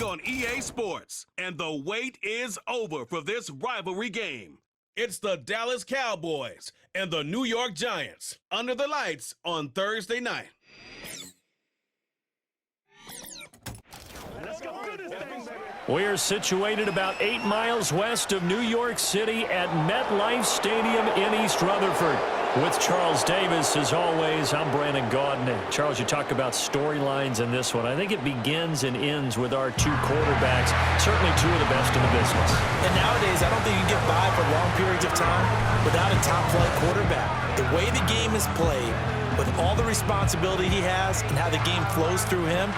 on EA Sports, and the wait is over for this rivalry game. It's the Dallas Cowboys and the New York Giants under the lights on Thursday night. We're situated about 8 miles west of New York City at MetLife Stadium in East Rutherford. With Charles Davis, as always, I'm Brandon Gaudin. Charles, you talk about storylines in this one. I think it begins and ends with our two quarterbacks, certainly two of the best in the business. And nowadays, I don't think you can get by for long periods of time without a top-flight quarterback. The way the game is played, with all the responsibility he has and how the game flows through him,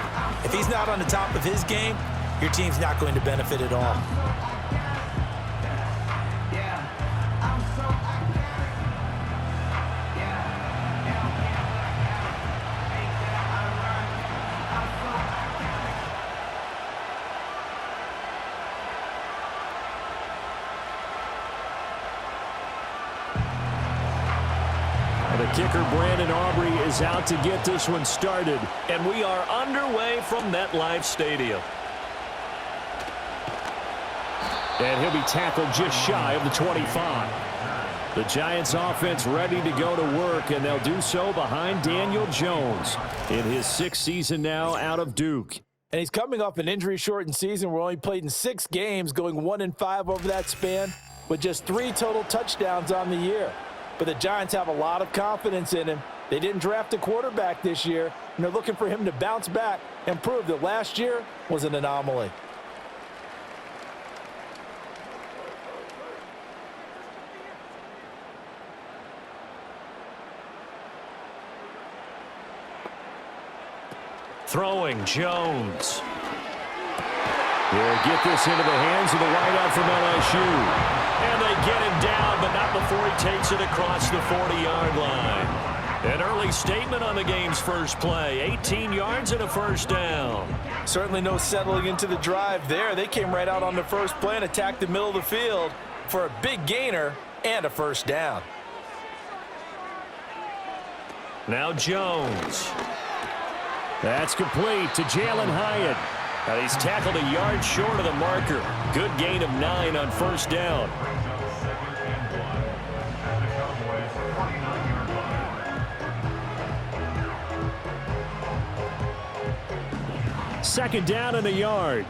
if he's not on the top of his game, your team's not going to benefit at all. The kicker, Brandon Aubrey, is out to get this one started. And we are underway from MetLife Stadium. And he'll be tackled just shy of the 25. The Giants offense ready to go to work, and they'll do so behind Daniel Jones in his 6th season now out of Duke. And he's coming off an injury-shortened season where he only played in 6 games, going 1-5 over that span, with just 3 total touchdowns on the year. But the Giants have a lot of confidence in him. They didn't draft a quarterback this year, and they're looking for him to bounce back and prove that last year was an anomaly. Throwing, Jones. He'll get this into the hands of the wideout from LSU. And they get him down, but not before he takes it across the 40-yard line. An early statement on the game's first play. 18 yards and a first down. Certainly no settling into the drive there. They came right out on the first play and attacked the middle of the field for a big gainer and a first down. Now Jones. That's complete to Jalen Hyatt. And he's tackled a yard short of the marker. Good gain of 9 on first down. Second down and a yard.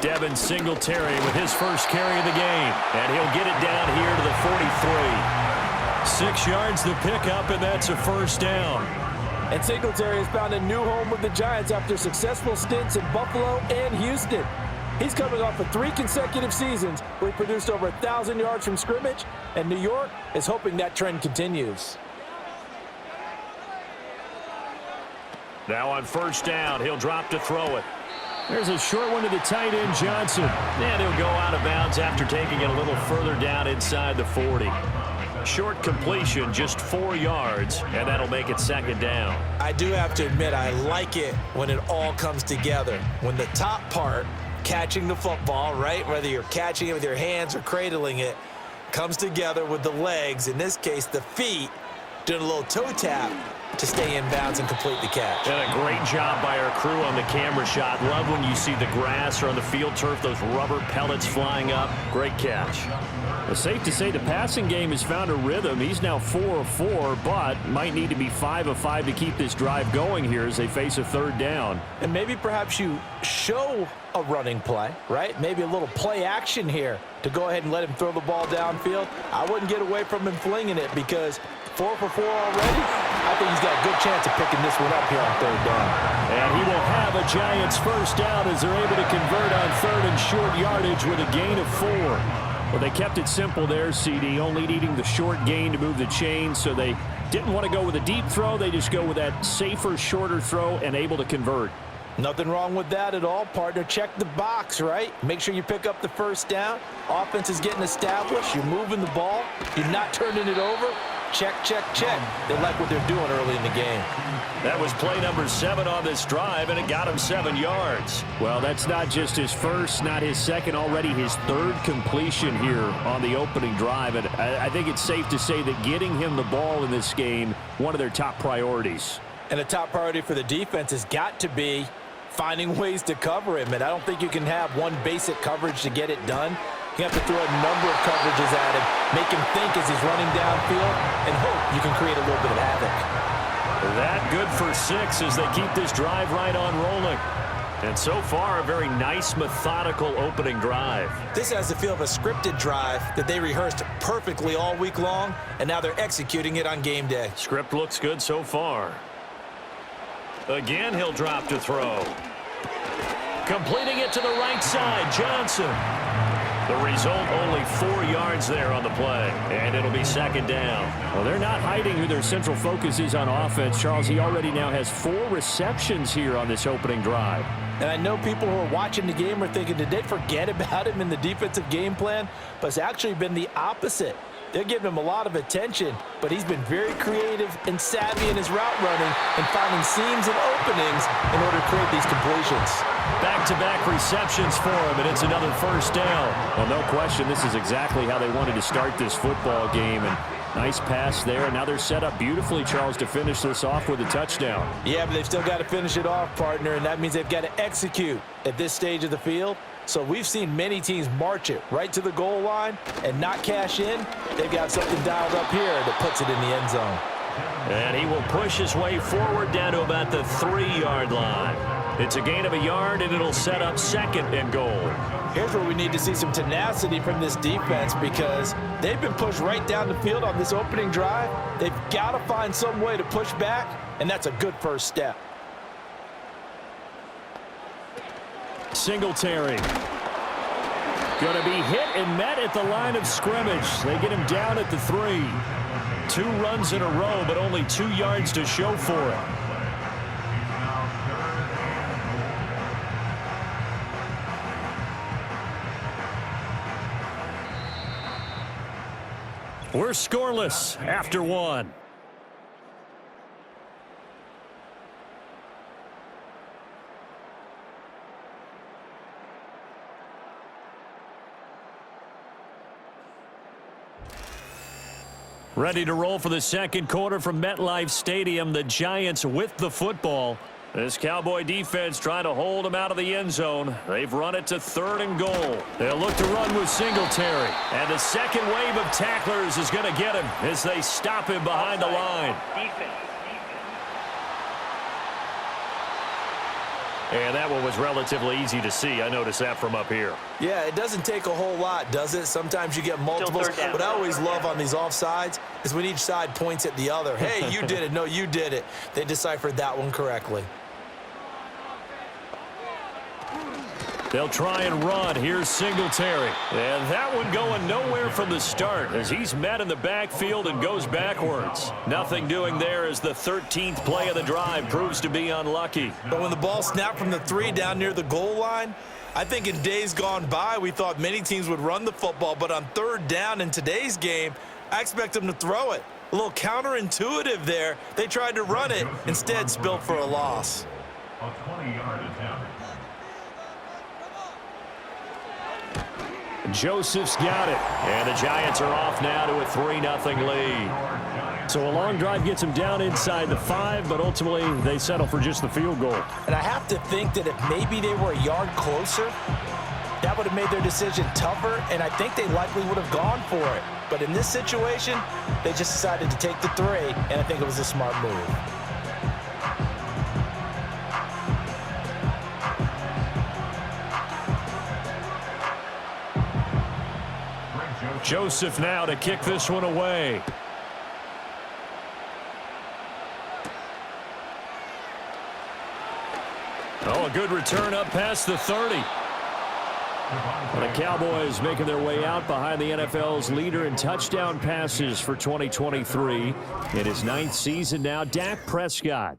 Devin Singletary with his first carry of the game. And he'll get it down here to the 43. 6 yards the pickup, and that's a first down. And Singletary has found a new home with the Giants after successful stints in Buffalo and Houston. He's coming off of 3 consecutive seasons where he produced over 1,000 yards from scrimmage, and New York is hoping that trend continues. Now on first down, he'll drop to throw it. There's a short one to the tight end, Johnson. And he'll go out of bounds after taking it a little further down inside the 40. Short completion, just 4 yards, and that'll make it second down. I do have to admit, I like it when it all comes together. When the top part, catching the football, right, whether you're catching it with your hands or cradling it, comes together with the legs, in this case the feet, doing a little toe tap to stay in bounds and complete the catch. And a great job by our crew on the camera shot. Love when you see the grass or on the field turf, those rubber pellets flying up. Great catch. It's safe to say the passing game has found a rhythm. He's now 4 of 4, but might need to be 5 of 5 to keep this drive going here as they face a third down. And maybe perhaps you show a running play, right? Maybe a little play action here to go ahead and let him throw the ball downfield. I wouldn't get away from him flinging it because 4 for 4 already. I think he's got a good chance of picking this one up here on third down. And he will have a Giants first down as they're able to convert on third and short yardage with a gain of 4. Well, they kept it simple there, CD, only needing the short gain to move the chain, so they didn't want to go with a deep throw. They just go with that safer, shorter throw and able to convert. Nothing wrong with that at all, partner. Check the box, right? Make sure you pick up the first down. Offense is getting established. You're moving the ball. You're not turning it over. check, check, check. They like what they're doing early in the game. That was play number 7 on this drive, and it got him 7 yards. Well, that's not just his first, not his second, already his 3rd completion here on the opening drive. And I think it's safe to say that getting him the ball in this game, one of their top priorities. And the top priority for the defense has got to be finding ways to cover him. And I don't think you can have one basic coverage to get it done. You have to throw a number of coverages at him, make him think as he's running downfield, and hope you can create a little bit of havoc. That good for 6 as they keep this drive right on rolling. And so far, a very nice, methodical opening drive. This has the feel of a scripted drive that they rehearsed perfectly all week long, and now they're executing it on game day. Script looks good so far. Again, he'll drop to throw. Completing it to the right side, Johnson. The result, only 4 yards there on the play, and it'll be 2nd down. Well, they're not hiding who their central focus is on offense. Charles, he already now has 4 receptions here on this opening drive. And I know people who are watching the game are thinking, did they forget about him in the defensive game plan? But it's actually been the opposite. They're giving him a lot of attention, but he's been very creative and savvy in his route running and finding seams and openings in order to create these completions. Back-to-back receptions for him, and it's another 1st down. Well, no question, this is exactly how they wanted to start this football game. And nice pass there, and now they're set up beautifully, Charles, to finish this off with a touchdown. Yeah, but they've still got to finish it off, partner, and that means they've got to execute at this stage of the field. So we've seen many teams march it right to the goal line and not cash in. They've got something dialed up here that puts it in the end zone. And he will push his way forward down to about the 3-yard line. It's a gain of a yard, and it'll set up 2nd and goal. Here's where we need to see some tenacity from this defense because they've been pushed right down the field on this opening drive. They've got to find some way to push back, and that's a good first step. Singletary. Going to be hit and met at the line of scrimmage. They get him down at the 3. 2 runs in a row, but only 2 yards to show for it. We're scoreless after 1. Ready to roll for the 2nd quarter from MetLife Stadium. The Giants with the football. This Cowboy defense trying to hold him out of the end zone. They've run it to 3rd and goal. They'll look to run with Singletary. And the second wave of tacklers is going to get him as they stop him behind the line. And that one was relatively easy to see. I noticed that from up here. Yeah, it doesn't take a whole lot, does it? Sometimes you get multiples. What I always love on these offsides is when each side points at the other. Hey, you did it. No, you did it. They deciphered that one correctly. They'll try and run. Here's Singletary. And that one going nowhere from the start as he's met in the backfield and goes backwards. Nothing doing there as the 13th play of the drive proves to be unlucky. But when the ball snapped from the 3 down near the goal line, I think in days gone by, we thought many teams would run the football. But on 3rd down in today's game, I expect them to throw it. A little counterintuitive there. They tried to run it, instead spilled for a loss. A 20-yard attempt. Joseph's got it. And the Giants are off now to a 3-0 lead. So a long drive gets them down inside the 5, but ultimately they settle for just the field goal. And I have to think that if maybe they were a yard closer, that would have made their decision tougher, and I think they likely would have gone for it. But in this situation, they just decided to take the 3, and I think it was a smart move. Joseph now to kick this one away. Oh, a good return up past the 30. The Cowboys making their way out behind the NFL's leader in touchdown passes for 2023. In his 9th season now, Dak Prescott.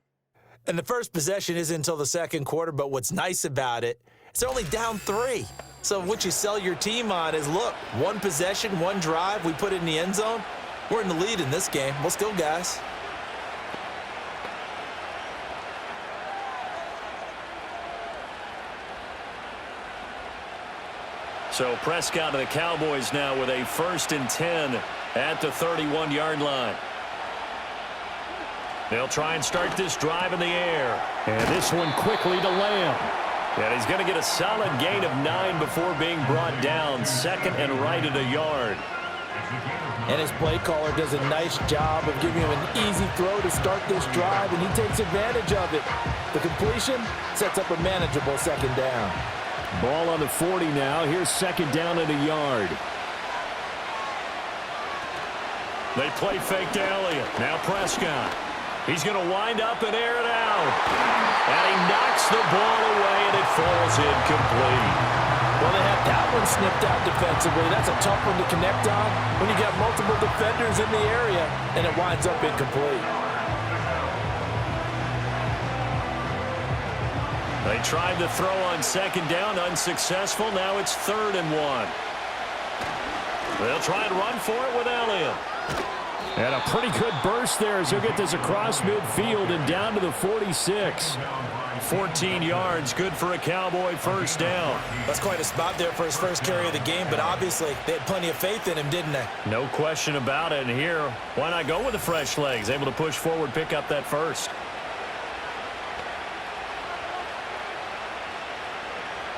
And the first possession isn't until the 2nd quarter, but what's nice about it, it's only down 3. So what you sell your team on is, look, 1 possession, 1 drive, we put it in the end zone. We're in the lead in this game. Let's go, guys. So Prescott of the Cowboys now with a 1st and 10 at the 31-yard line. They'll try and start this drive in the air. And this one quickly to Lamb. And he's going to get a solid gain of 9 before being brought down. 2nd and right at a yard. And his play caller does a nice job of giving him an easy throw to start this drive, and he takes advantage of it. The completion sets up a manageable 2nd down. Ball on the 40 now. Here's 2nd down at a yard. They play fake to Elliott. Now Prescott. He's going to wind up and air it out. And he knocks the ball away, and it falls incomplete. Well, they have that one snipped out defensively. That's a tough one to connect on when you got multiple defenders in the area, and it winds up incomplete. They tried to throw on 2nd down, unsuccessful. Now it's 3rd and 1. They'll try and run for it with Elliott. And a pretty good burst there as he'll get this across midfield and down to the 46. 14 yards, good for a Cowboy 1st down. That's quite a spot there for his first carry of the game, but obviously they had plenty of faith in him, didn't they? No question about it. And here, why not go with the fresh legs? Able to push forward, pick up that 1st.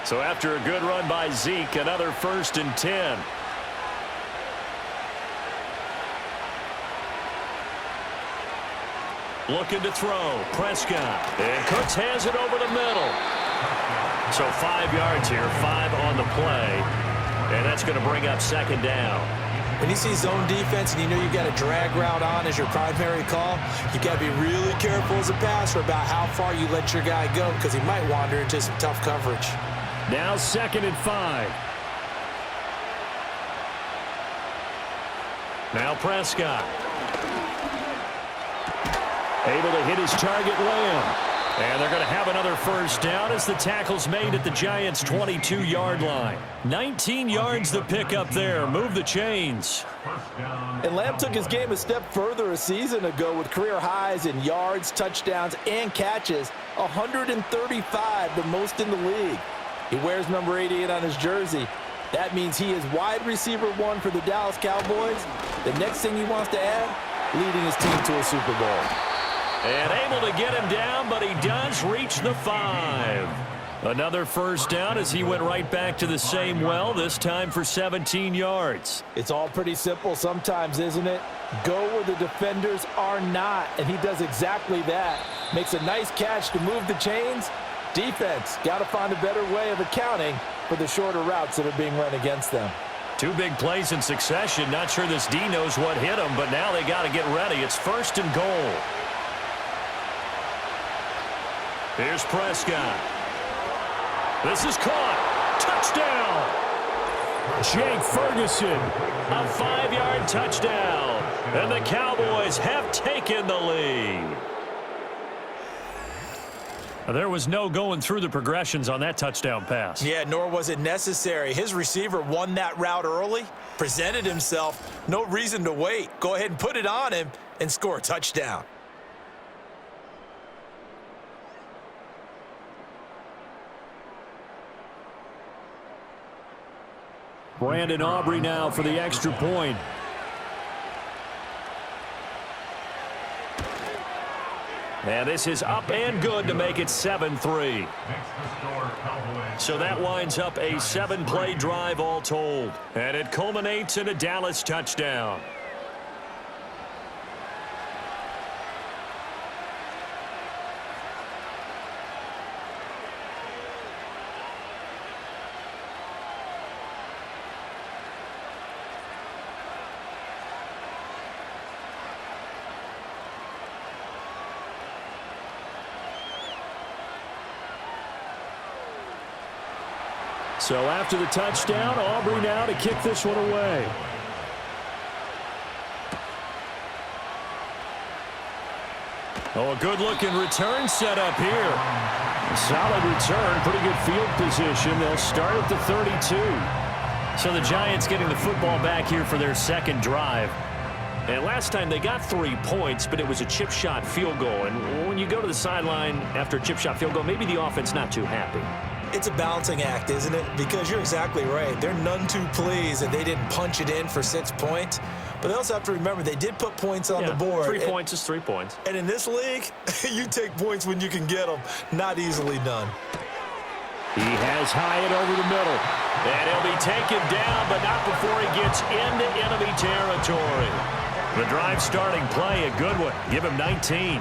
So after a good run by Zeke, another 1st and 10. Looking to throw. Prescott. And Cooks has it over the middle. So 5 yards here, 5 on the play. And that's going to bring up 2nd down. When you see zone defense and you know you've got a drag route on as your primary call, you've got to be really careful as a passer about how far you let your guy go because he might wander into some tough coverage. Now 2nd and 5. Now Prescott. Able to hit his target, Lamb. And they're going to have another 1st down as the tackle's made at the Giants' 22-yard line. 19 yards to pick up there. Move the chains. And Lamb took his game a step further a season ago with career highs in yards, touchdowns, and catches. 135, the most in the league. He wears number 88 on his jersey. That means he is wide receiver 1 for the Dallas Cowboys. The next thing he wants to add, leading his team to a Super Bowl. And able to get him down, but he does reach the 5. Another 1st down as he went right back to the same well, this time for 17 yards. It's all pretty simple sometimes, isn't it? Go where the defenders are not, and he does exactly that. Makes a nice catch to move the chains. Defense, got to find a better way of accounting for the shorter routes that are being run against them. 2 big plays in succession. Not sure this D knows what hit him, but now they got to get ready. It's 1st and goal. Here's Prescott. This is caught. Touchdown. Jake Ferguson. A 5-yard touchdown. And the Cowboys have taken the lead. There was no going through the progressions on that touchdown pass. Yeah, nor was it necessary. His receiver won that route early, presented himself. No reason to wait. Go ahead and put it on him and score a touchdown. Brandon Aubrey now for the extra point. And this is up and good to make it 7-3. So that winds up a 7-play drive all told. And it culminates in a Dallas touchdown. So after the touchdown, Aubrey now to kick this one away. Oh, a good-looking return set up here. Solid return, pretty good field position. They'll start at the 32. So the Giants getting the football back here for their second drive. And last time they got 3 points, but it was a chip shot field goal. And when you go to the sideline after a chip shot field goal, maybe the offense not too happy. It's a balancing act, isn't it? Because you're exactly right. They're none too pleased that they didn't punch it in for 6 points. But they also have to remember they did put points on the board. 3 points is 3 points. And in this league, you take points when you can get them. Not easily done. He has Hyatt over the middle. And he'll be taken down, but not before he gets into enemy territory. The drive starting play, a good one. Give him 19.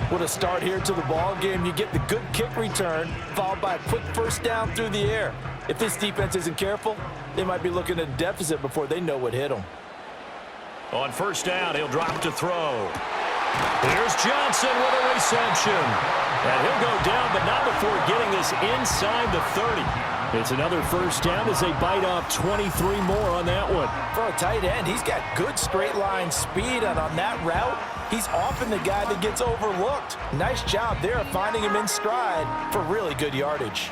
What a start here to the ball game. You get the good kick return, followed by a quick first down through the air. If this defense isn't careful, they might be looking at a deficit before they know what hit them. On first down, he'll drop to throw. Here's Johnson with a reception. And he'll go down, but not before getting this inside the 30. It's another first down as they bite off 23 more on that one. For a tight end, he's got good straight line speed, and on that route, he's often the guy that gets overlooked. Nice job there of finding him in stride for really good yardage.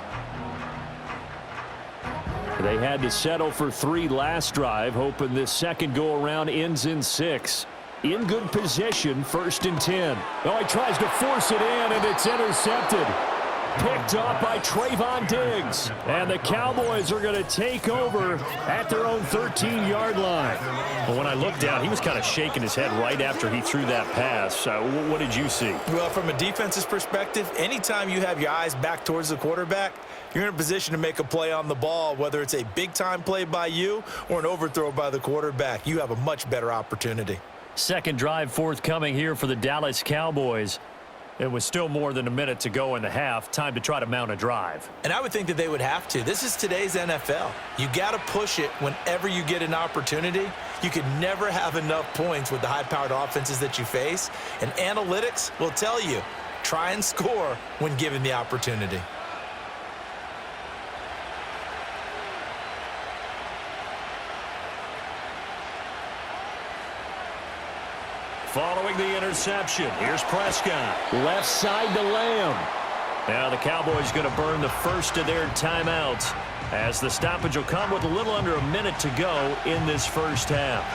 They had to settle for 3 last drive, hoping this second go-around ends in 6. In good position, 1st and 10. Oh, he tries to force it in, and it's intercepted. Picked off by Trayvon Diggs. And the Cowboys are going to take over at their own 13-yard line. Well, when I looked down, he was kind of shaking his head right after he threw that pass. What did you see? Well, from a defense's perspective, anytime you have your eyes back towards the quarterback, you're in a position to make a play on the ball, whether it's a big-time play by you or an overthrow by the quarterback. You have a much better opportunity. Second drive forthcoming here for the Dallas Cowboys. It was still more than a minute to go in the half. Time to try to mount a drive. And I would think that they would have to. This is today's NFL. You got to push it whenever you get an opportunity. You could never have enough points with the high-powered offenses that you face. And analytics will tell you, try and score when given the opportunity. Following the interception, here's Prescott. Left side to Lamb. Now the Cowboys going to burn the first of their timeouts as the stoppage will come with a little under a minute to go in this first half.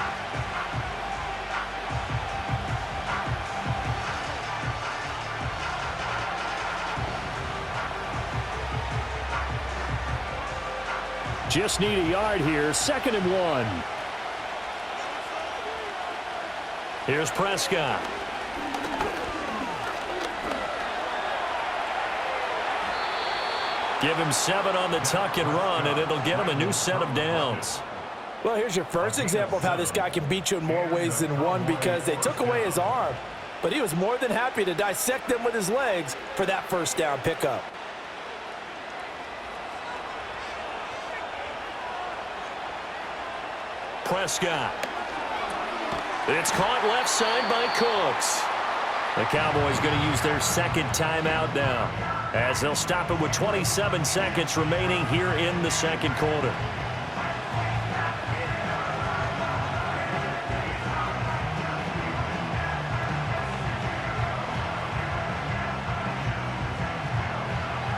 Just need a yard here, 2nd and 1. Here's Prescott. Give him 7 on the tuck and run, and it'll get him a new set of downs. Well, here's your first example of how this guy can beat you in more ways than one, because they took away his arm, but he was more than happy to dissect them with his legs for that first down pickup. Prescott. It's caught left side by Cooks. The Cowboys going to use their second timeout now, as they'll stop it with 27 seconds remaining here in the second quarter.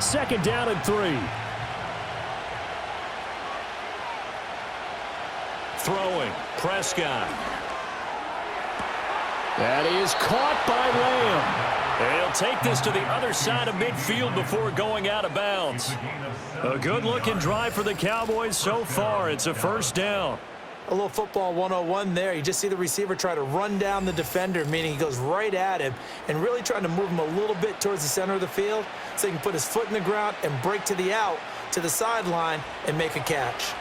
Second down and 3. Throwing, Prescott. That is caught by Lamb. He'll take this to the other side of midfield before going out of bounds. A good-looking drive for the Cowboys so far. It's a first down. A little football 101 there. You just see the receiver try to run down the defender, meaning he goes right at him and really trying to move him a little bit towards the center of the field so he can put his foot in the ground and break to the out, to the sideline, and make a catch.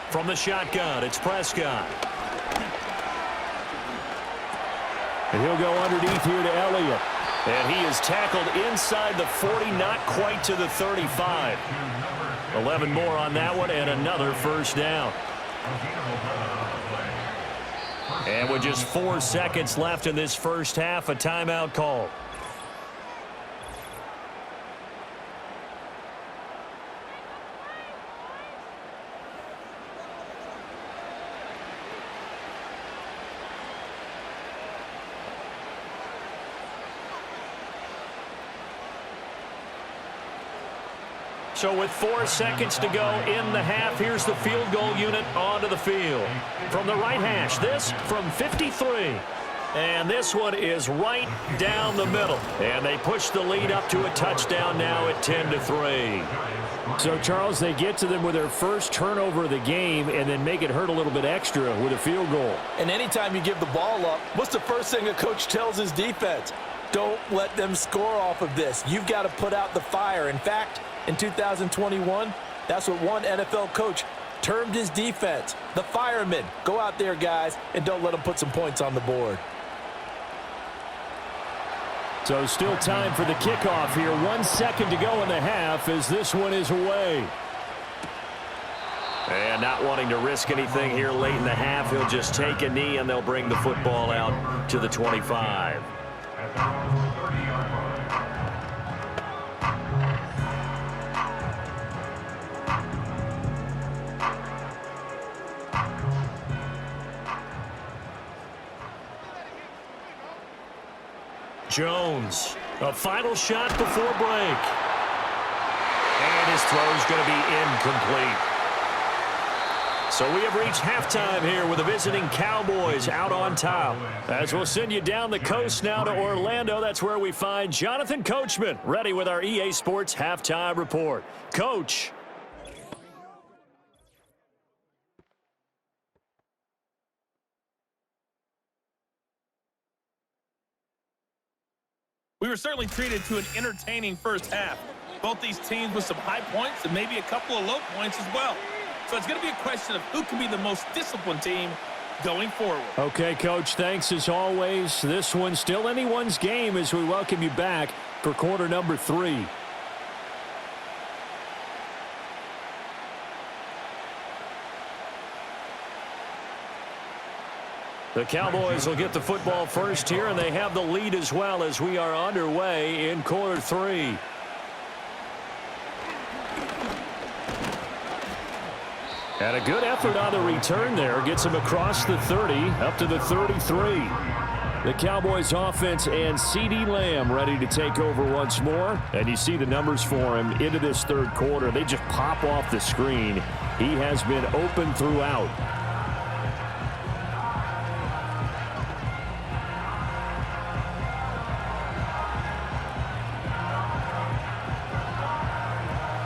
From the shotgun, it's Prescott. And he'll go underneath here to Elliott. And he is tackled inside the 40, not quite to the 35. 11 more on that one, and another first down. And with just 4 seconds left in this first half, a timeout call. So with 4 seconds to go in the half, here's the field goal unit onto the field. From the right hash, this from 53. And this one is right down the middle. And they push the lead up to a touchdown now at 10-3. So, Charles, they get to them with their first turnover of the game and then make it hurt a little bit extra with a field goal. And anytime you give the ball up, what's the first thing a coach tells his defense? Don't let them score off of this. You've got to put out the fire. In fact, in 2021, that's what one NFL coach termed his defense, the firemen. Go out there, guys, and don't let them put some points on the board. So still time for the kickoff here. 1 second to go in the half as this one is away. And not wanting to risk anything here late in the half, he'll just take a knee and they'll bring the football out to the 25. At their own 30-yard line. Jones, a final shot before break. And his throw's going to be incomplete. So we have reached halftime here with the visiting Cowboys out on top. As we'll send you down the coast now to Orlando, that's where we find Jonathan Coachman ready with our EA Sports Halftime Report. Coach. We were certainly treated to an entertaining first half. Both these teams with some high points and maybe a couple of low points as well. So it's going to be a question of who can be the most disciplined team going forward. Okay, Coach, thanks as always. This one's still anyone's game as we welcome you back for quarter number 3. The Cowboys will get the football first here, and they have the lead as well as we are underway in quarter 3. And a good effort on the return there. Gets him across the 30, up to the 33. The Cowboys offense and CeeDee Lamb ready to take over once more. And you see the numbers for him into this third quarter. They just pop off the screen. He has been open throughout.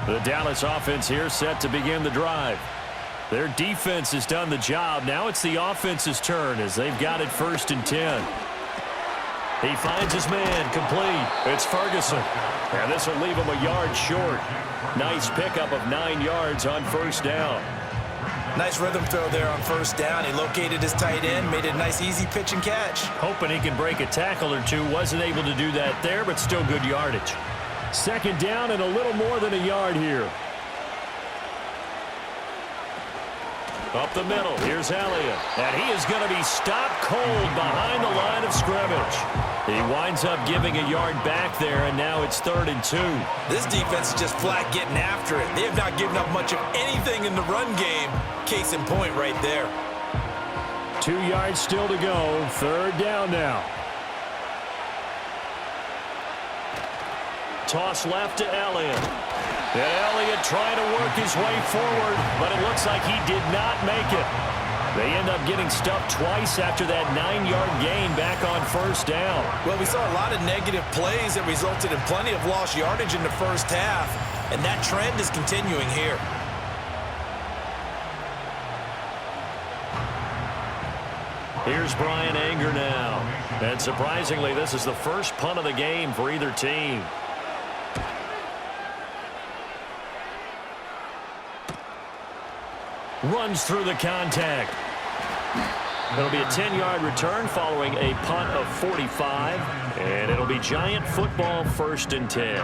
The Dallas offense here set to begin the drive. Their defense has done the job. Now it's the offense's turn as they've got it 1st and 10. He finds his man complete. It's Ferguson. And this will leave him a yard short. Nice pickup of 9 yards on first down. Nice rhythm throw there on first down. He located his tight end, made it a nice easy pitch and catch. Hoping he can break a tackle or two. Wasn't able to do that there, but still good yardage. 2nd down and a little more than a yard here. Up the middle, here's Elliott. And he is going to be stopped cold behind the line of scrimmage. He winds up giving a yard back there, and now it's 3rd and 2. This defense is just flat getting after it. They have not given up much of anything in the run game. Case in point right there. 2 yards still to go. 3rd down now. Toss left to Elliott. And Elliott trying to work his way forward, but it looks like he did not make it. They end up getting stuffed twice after that 9-yard gain back on first down. Well, we saw a lot of negative plays that resulted in plenty of lost yardage in the first half, and that trend is continuing here. Here's Brian Anger now. And surprisingly, this is the first punt of the game for either team. Runs through the contact. It'll be a 10-yard return following a punt of 45. And it'll be Giant football 1st and 10.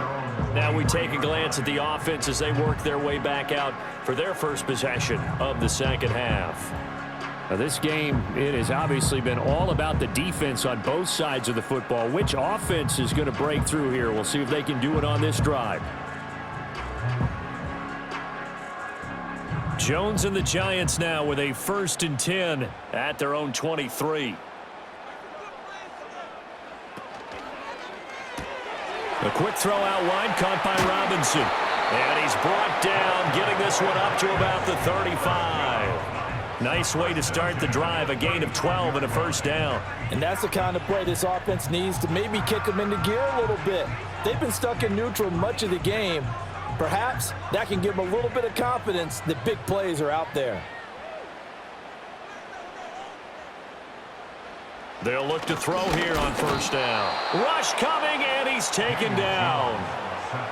Now we take a glance at the offense as they work their way back out for their first possession of the second half. Now this game, it has obviously been all about the defense on both sides of the football. Which offense is going to break through here? We'll see if they can do it on this drive. Jones and the Giants now with a 1st and 10 at their own 23. A quick throw out wide, caught by Robinson. And he's brought down, getting this one up to about the 35. Nice way to start the drive, a gain of 12 and a first down. And that's the kind of play this offense needs to maybe kick them into gear a little bit. They've been stuck in neutral much of the game. Perhaps that can give them a little bit of confidence that big plays are out there. They'll look to throw here on first down. Rush coming, and he's taken down.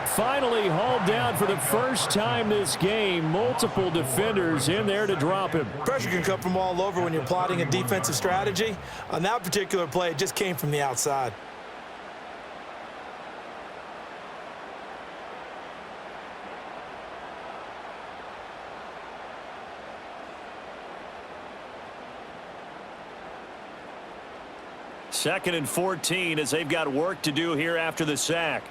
Finally hauled down for the first time this game. Multiple defenders in there to drop him. Pressure can come from all over when you're plotting a defensive strategy. On that particular play, it just came from the outside. Second and 14 as they've got work to do here after the sack.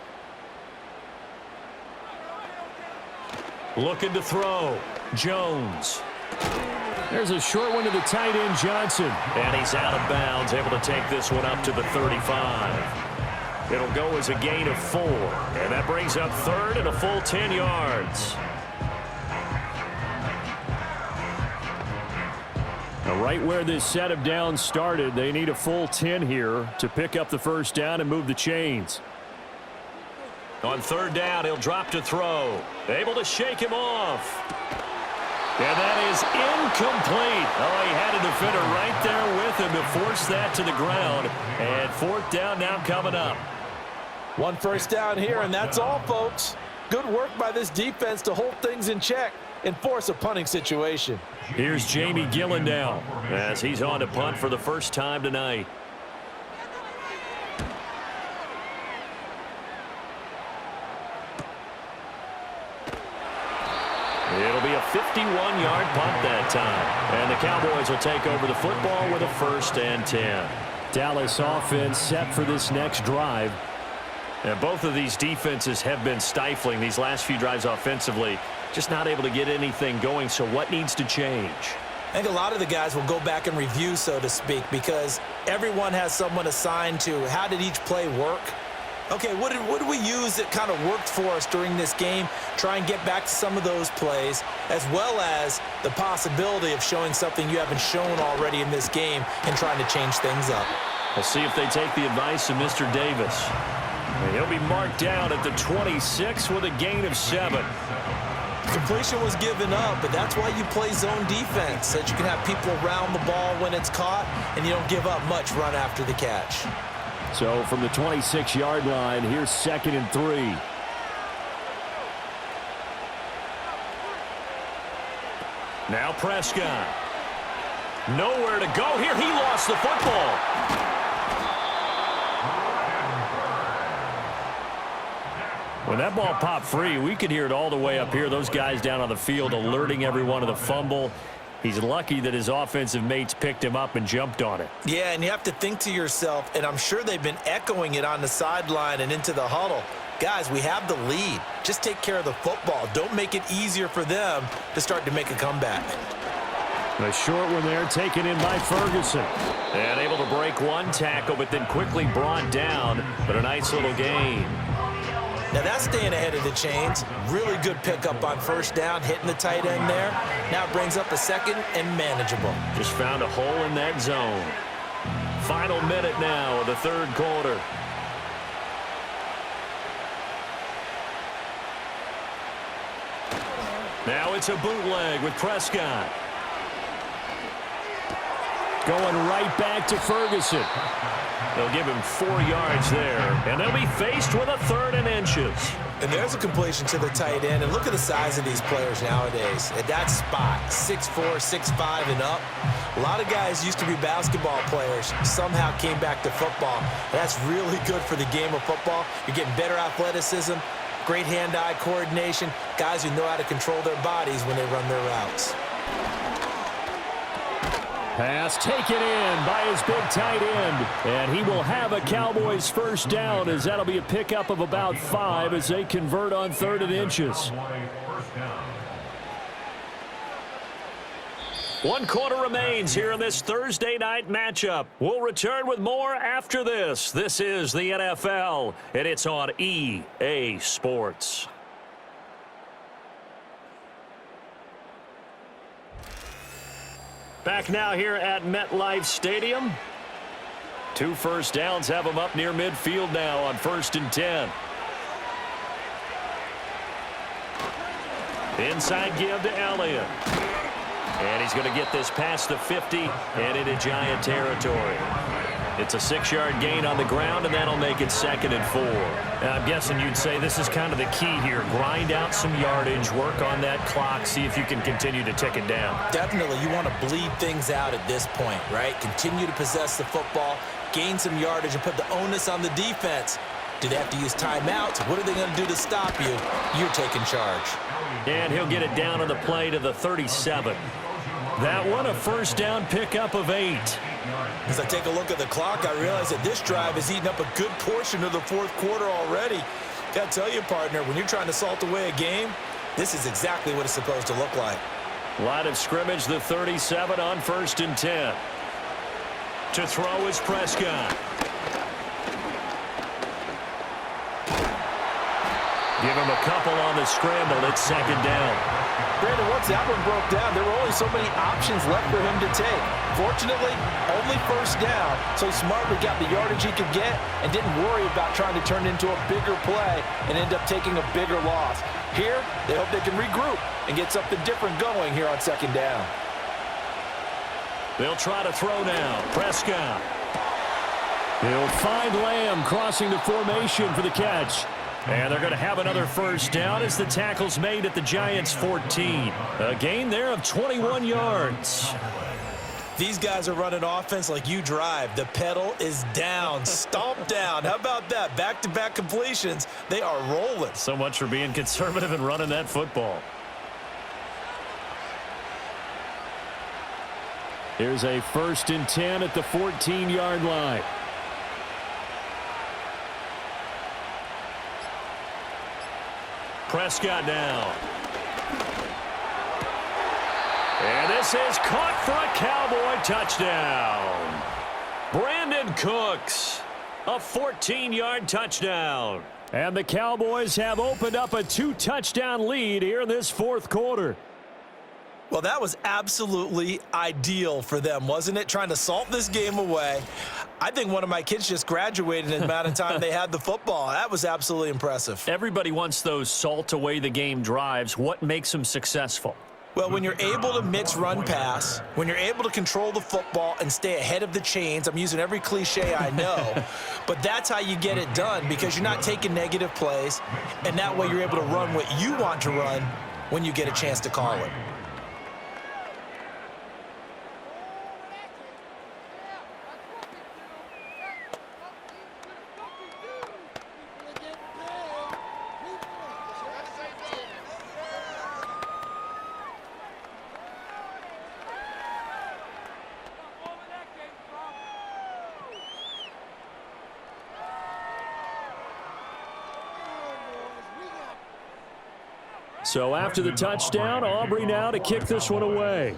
Looking to throw. Jones. There's a short one to the tight end, Johnson. And he's out of bounds, able to take this one up to the 35. It'll go as a gain of 4. And that brings up third and a full 10 yards. Now, right where this set of downs started, they need a full 10 here to pick up the first down and move the chains. On third down, he'll drop to throw. Able to shake him off. And that is incomplete. Oh, he had a defender right there with him to force that to the ground. And fourth down now coming up. One first down here, and that's all, folks. Good work by this defense to hold things in check and force a punting situation. Here's Jamie Gillen now as he's on to punt for the first time tonight. It'll be a 51-yard punt that time. And the Cowboys will take over the football with a first and 10. Dallas offense set for this next drive. And both of these defenses have been stifling these last few drives offensively. Just not able to get anything going, so what needs to change? I think a lot of the guys will go back and review, so to speak, because everyone has someone assigned to how did each play work. Okay, what did we use that kind of worked for us during this game? Try and get back to some of those plays, as well as the possibility of showing something you haven't shown already in this game and trying to change things up. We'll see if they take the advice of Mr. Davis. And he'll be marked down at the 26 with a gain of 7. Completion was given up, but that's why you play zone defense, so that you can have people around the ball when it's caught, and you don't give up much run after the catch. So from the 26-yard line, here's 2nd and 3. Now Prescott. Nowhere to go here. He lost the football. When that ball popped free, we could hear it all the way up here. Those guys down on the field alerting everyone of the fumble. He's lucky that his offensive mates picked him up and jumped on it. Yeah, and you have to think to yourself, and I'm sure they've been echoing it on the sideline and into the huddle. Guys, we have the lead. Just take care of the football. Don't make it easier for them to start to make a comeback. A short one there taken in by Ferguson. And able to break one tackle, but then quickly brought down. But a nice little gain. Now that's staying ahead of the chains. Really good pickup on first down, hitting the tight end there. Now it brings up a second and manageable. Just found a hole in that zone. Final minute now of the third quarter. Now it's a bootleg with Prescott. Going right back to Ferguson. They'll give him 4 yards there, and they'll be faced with a 3rd and inches. And there's a completion to the tight end, and look at the size of these players nowadays. At that spot, 6'4", 6'5", and up. A lot of guys used to be basketball players, somehow came back to football. And that's really good for the game of football. You're getting better athleticism, great hand-eye coordination, guys who know how to control their bodies when they run their routes. Pass taken in by his big tight end. And he will have a Cowboys first down, as that'll be a pickup of about 5 as they convert on 3rd and inches. 1 quarter remains here in this Thursday night matchup. We'll return with more after this. This is the NFL, and it's on EA Sports. Back now here at MetLife Stadium. 2 first downs have them up near midfield now on 1st and 10. Inside give to Elliott. And he's going to get this past the 50 and into Giant territory. It's a 6-yard gain on the ground, and that'll make it 2nd and 4. I'm guessing you'd say this is kind of the key here. Grind out some yardage, work on that clock, see if you can continue to tick it down. Definitely, you want to bleed things out at this point, right? Continue to possess the football, gain some yardage, and put the onus on the defense. Do they have to use timeouts? What are they going to do to stop you? You're taking charge. And he'll get it down on the play to the 37. That one, a first down pickup of 8. As I take a look at the clock, I realize that this drive has eaten up a good portion of the 4th quarter already. Got to tell you, partner, when you're trying to salt away a game, this is exactly what it's supposed to look like. Line of scrimmage, the 37 on 1st and 10. To throw is Prescott. Give him a couple on the scramble. It's 2nd down. Brandon, once that one broke down, there were only so many options left for him to take. Fortunately, only first down, so he smartly got the yardage he could get and didn't worry about trying to turn it into a bigger play and end up taking a bigger loss. Here, they hope they can regroup and get something different going here on 2nd down. They'll try to throw now. Prescott. He'll find Lamb crossing the formation for the catch. And they're going to have another first down as the tackle's made at the Giants' 14. A gain there of 21 yards. These guys are running offense like you drive. The pedal is down, stomp down. How about that? Back-to-back completions. They are rolling. So much for being conservative and running that football. Here's a 1st and 10 at the 14-yard line. Prescott now. And this is caught for a Cowboy touchdown. Brandon Cooks, a 14-yard touchdown. And the Cowboys have opened up a 2-touchdown lead here in this 4th quarter. Well, that was absolutely ideal for them, wasn't it? Trying to salt this game away. I think one of my kids just graduated in the amount of time they had the football. That was absolutely impressive. Everybody wants those salt away the game drives. What makes them successful? Well, when you're able to mix run-pass, when you're able to control the football and stay ahead of the chains, I'm using every cliche I know, but that's how you get it done because you're not taking negative plays, and that way you're able to run what you want to run when you get a chance to call it. So after the touchdown, Aubrey now to kick this one away.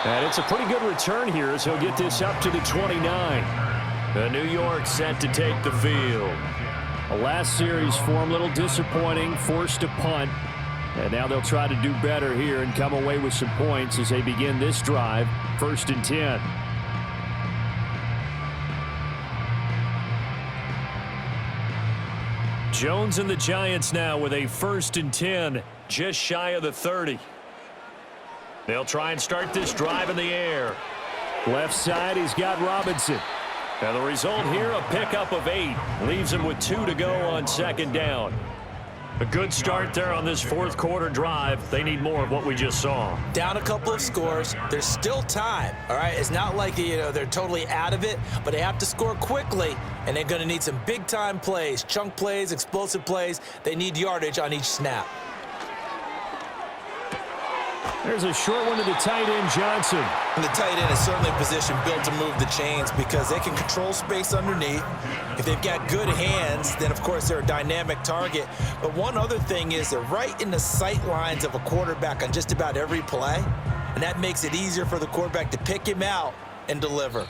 And it's a pretty good return here as he'll get this up to the 29. The New York set to take the field. The last series for him, a little disappointing, forced to punt. And now they'll try to do better here and come away with some points as they begin this drive, 1st and 10. Jones and the Giants now with a 1st and 10, just shy of the 30. They'll try and start this drive in the air. Left side, he's got Robinson. And the result here, a pickup of 8. Leaves him with 2 to go on 2nd down. A good start there on this 4th quarter drive. They need more of what we just saw. Down a couple of scores. There's still time, all right? It's not like, they're totally out of it, but they have to score quickly, and they're going to need some big-time plays, chunk plays, explosive plays. They need yardage on each snap. There's a short one to the tight end, Johnson. And the tight end is certainly a position built to move the chains because they can control space underneath. If they've got good hands, then, of course, they're a dynamic target. But one other thing is they're right in the sight lines of a quarterback on just about every play, and that makes it easier for the quarterback to pick him out and deliver.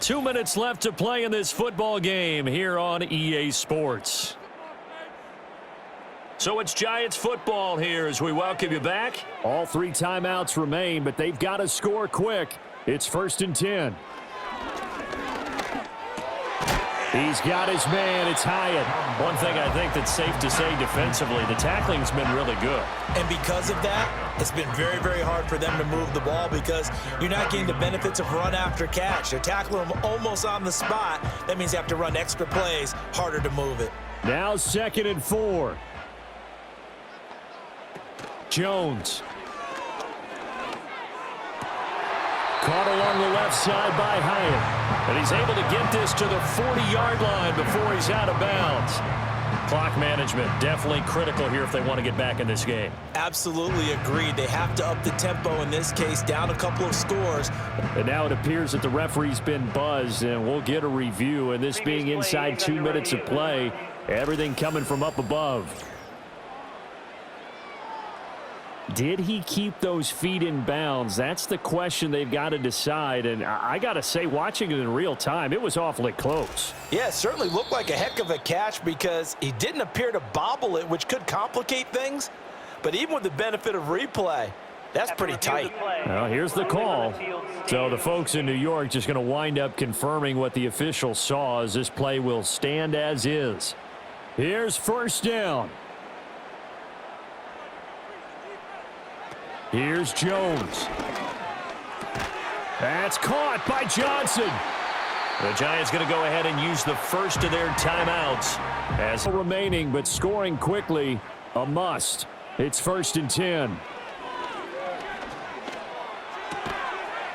2 minutes left to play in this football game here on EA Sports. So it's Giants football here as we welcome you back. All 3 timeouts remain, but they've got to score quick. It's 1st and 10. He's got his man. It's Hyatt. One thing I think that's safe to say defensively, the tackling's been really good. And because of that, it's been very, very hard for them to move the ball because you're not getting the benefits of run after catch. They're tackling them almost on the spot. That means you have to run extra plays, harder to move it. Now 2nd and 4. Jones. Caught along the left side by Hyatt. And he's able to get this to the 40-yard line before he's out of bounds. Clock management definitely critical here if they want to get back in this game. Absolutely agreed. They have to up the tempo in this case, down a couple of scores. And now it appears that the referee's been buzzed, and we'll get a review. And this being inside 2 minutes of play, everything coming from up above. Did he keep those feet in bounds? That's the question they've got to decide. And I got to say, watching it in real time, it was awfully close. Yeah, it certainly looked like a heck of a catch because he didn't appear to bobble it, which could complicate things. But even with the benefit of replay, that's pretty tight. Well, here's the call. So the folks in New York just going to wind up confirming what the official saw as this play will stand as is. Here's 1st down. Here's Jones. That's caught by Johnson. The Giants going to go ahead and use the first of their timeouts. As remaining, but scoring quickly, a must. It's 1st and 10.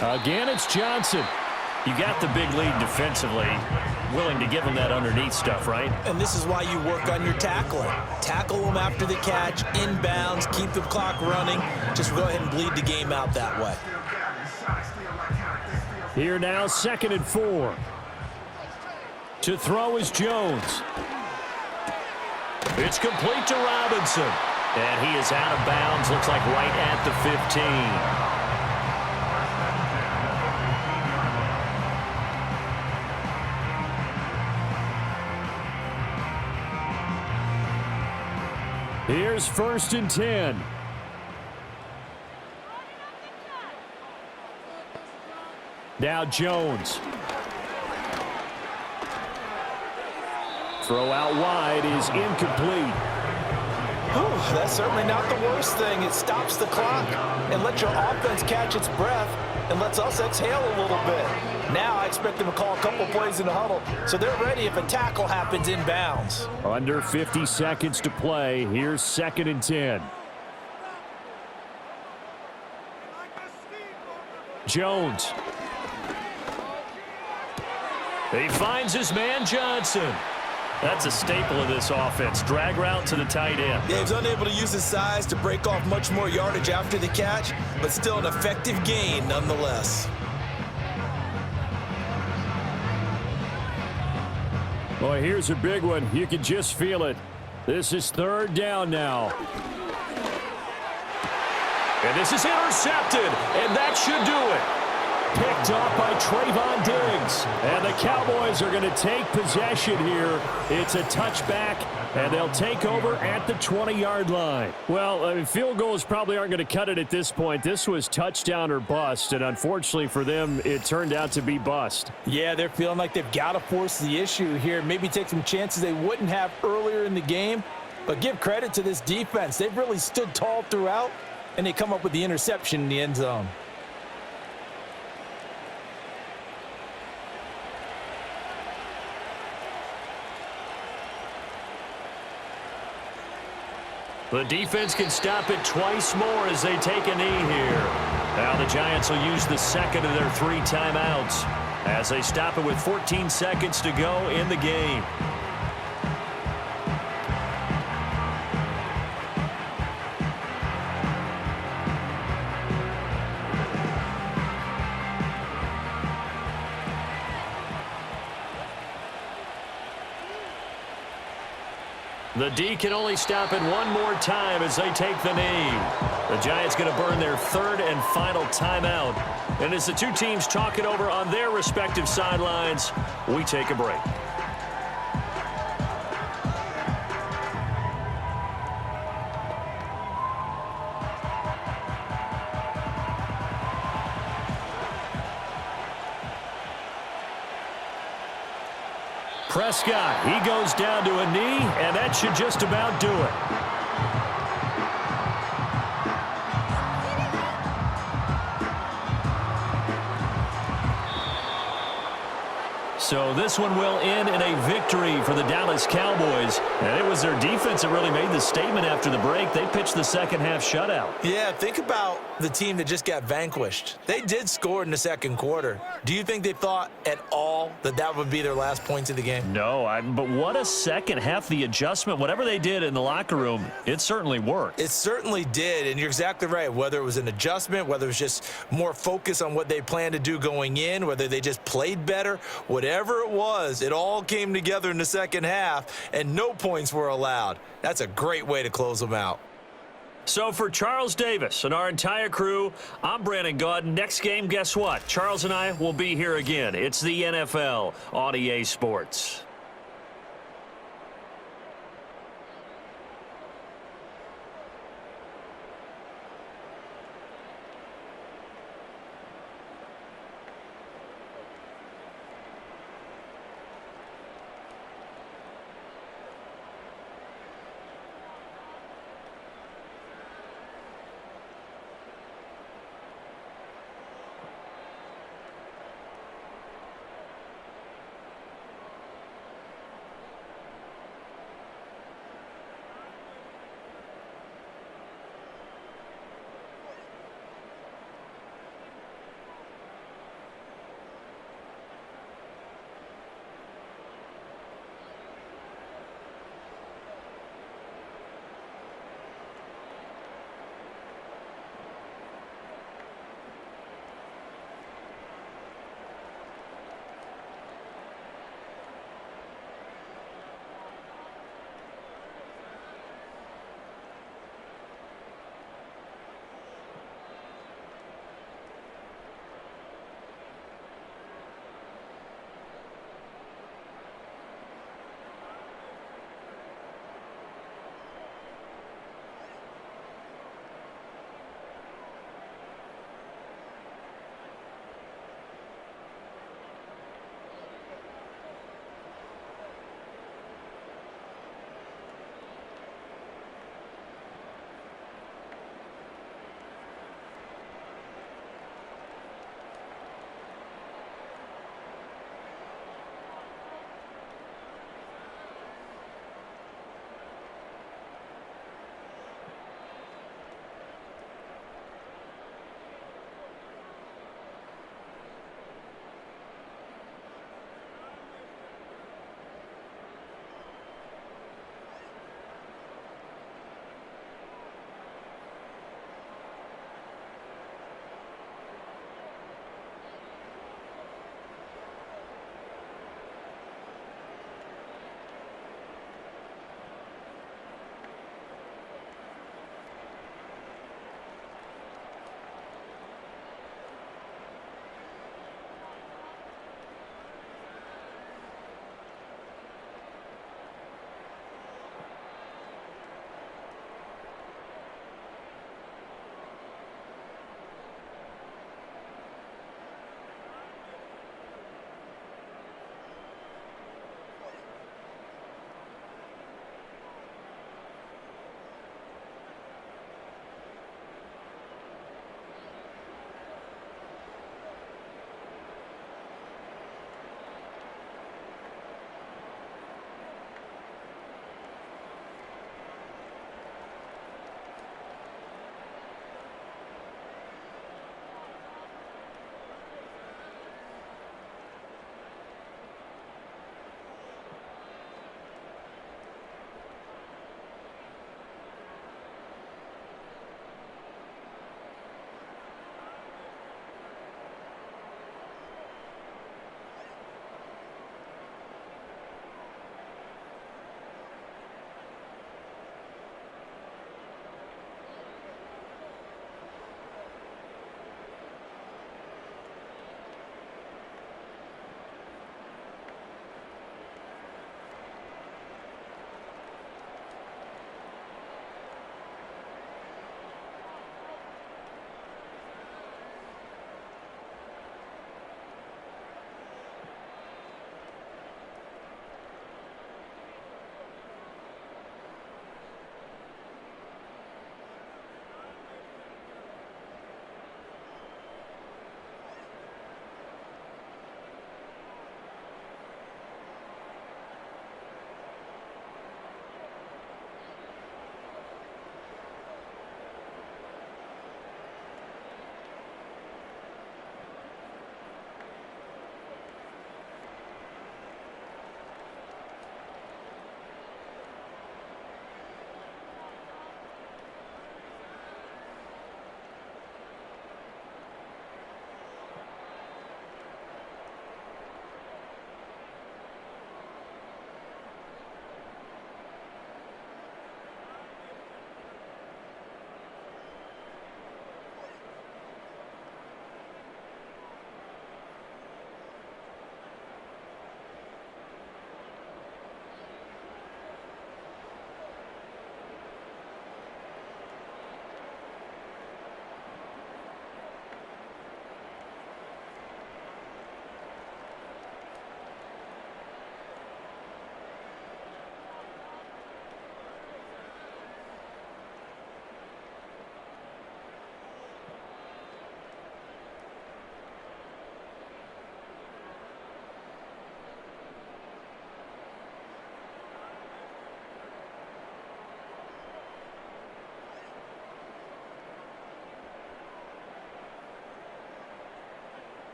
Again, it's Johnson. You got the big lead defensively. Willing to give them that underneath stuff, right? And this is why you work on your tackling. Tackle them after the catch, inbounds, keep the clock running. Just go ahead and bleed the game out that way. Here now, 2nd and 4. To throw is Jones. It's complete to Robinson. And he is out of bounds, looks like right at the 15. Here's 1st and 10. Now Jones. Throw out wide is incomplete. That's certainly not the worst thing. It stops the clock and lets your offense catch its breath and lets us exhale a little bit. Now I expect them to call a couple plays in the huddle, so they're ready if a tackle happens in bounds. Under 50 seconds to play. Here's 2nd and 10. Jones. He finds his man Johnson. That's a staple of this offense. Drag route to the tight end. Yeah, he's unable to use his size to break off much more yardage after the catch, but still an effective gain nonetheless. Boy, here's a big one. You can just feel it. This is 3rd down now. And this is intercepted, and that should do it. Picked off by Trayvon Diggs. And the Cowboys are going to take possession here. It's a touchback, and they'll take over at the 20-yard line. Well, I mean, field goals probably aren't going to cut it at this point. This was touchdown or bust, and unfortunately for them, it turned out to be bust. Yeah, they're feeling like they've got to force the issue here. Maybe take some chances they wouldn't have earlier in the game. But give credit to this defense. They've really stood tall throughout, and they come up with the interception in the end zone. The defense can stop it twice more as they take a knee here. Now the Giants will use the 2nd of their 3 timeouts as they stop it with 14 seconds to go in the game. The D can only stop it one more time as they take the knee. The Giants going to burn their 3rd and final timeout. And as the two teams talk it over on their respective sidelines, we take a break. Prescott, he goes down to a knee, and that should just about do it. So this one will end in a victory for the Dallas Cowboys. And it was their defense that really made the statement after the break. They pitched the second half shutout. Yeah, think about the team that just got vanquished. They did score in the second quarter. Do you think they thought at all that that would be their last points of the game? No, but what a second half. The adjustment, whatever they did in the locker room, it certainly worked. It certainly did, and you're exactly right. Whether it was an adjustment, whether it was just more focus on what they planned to do going in, whether they just played better, whatever it was, it all came together in the second half, and no points were allowed. That's a great way to close them out. So for Charles Davis and our entire crew, I'm Brandon Gaudin. Next game, guess what? Charles and I will be here again. It's the NFL on EA Sports.